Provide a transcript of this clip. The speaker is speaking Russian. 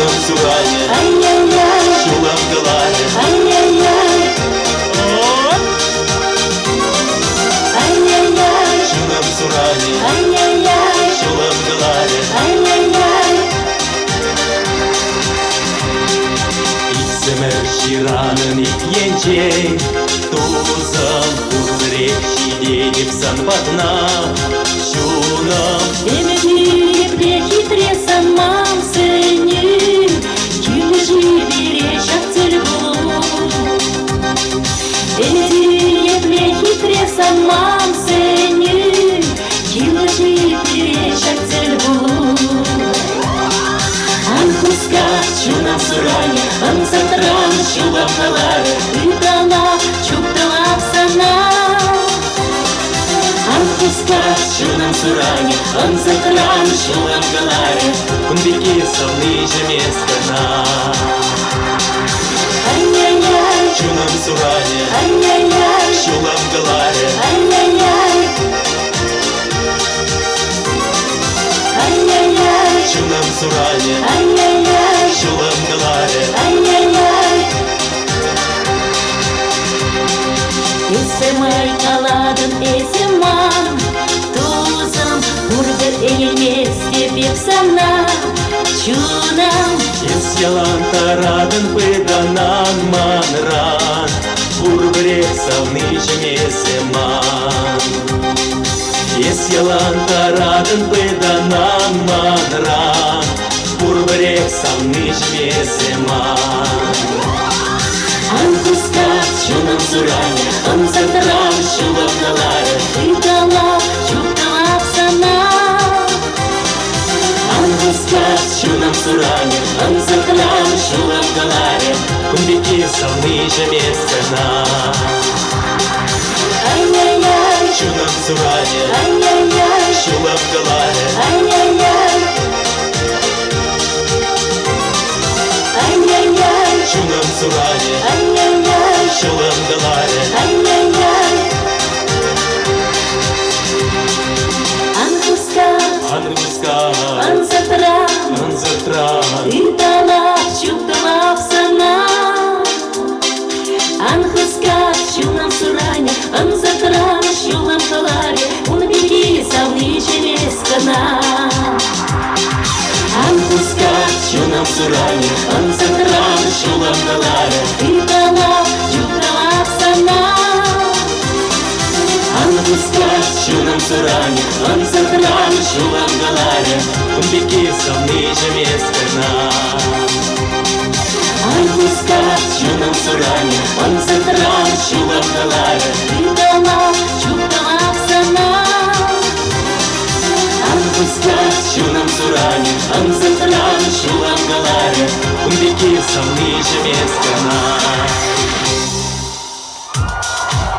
Чунам суране, ай-яй-яй, чулам галаре, ай-яй-яй, ай-яй-яй, чунам суране, ай-яй-яй, чулам галаре. ай-яй-яй. İksemer şiranın ikyençey, tuzam kuzrek şideyip sanbatna, şunam. Эмедиев прехитре самам сеню, килежи беречь цельбу. Эмедиев прехитре самам сеню, килежи беречь цельбу. Анхускат чунам суране, анзатран чулам галаре, Идала чуптала псана. Анхускат чунам суране, анзатран чулам галаре, Кундыки совныжа местана. ай-яй-яй, Чунам суране, ай-яй-яй, чулам галаре, ай-яй-яй, ай-яй-яй, чунам суране, ай-яй-яй, чулам галаре. ай-яй-яй. Эсемай каладын эсеман, тузым бургер элеместе бепсана, чунам. Ес ялан тарадын пыданан манран, Бурбрек совныжа месеман. Ес ялан тарадын пыданан манран, Бурбрек совныжа месеман. Анхускат чунам суране, анзатран чулам галаре, Идала чуптала псана. Анхускат чунам суране, анзатран чулам галаре, Кундыки совныжа местана. Ай-яй-яй, Чунам суране, ай-яй-яй, чулам галаре, ай-яй-яй, ай-яй-яй, чунам суране, ай-яй-яй, чулам галаре. ай-яй-яй. Анхускат, Анхускат, анзатран, анзатран, Идала чуптала псана. Анхускат чунам суране, анзатран чулам галаре, Унбеги совныжа местана. Анхускат, чунам суране, анзатран, чулам галаре. Идала чуптала псана. Анхускат, чунам суране, анзатран, чулам галаре, Кундыки совныжа местана. Анхускат, чунам суране, анзатран, чулам галаре. Идала чуптала псана. Анхускат, чунам суране, анзатран, чулам галаре, Кундыки совныжа местана.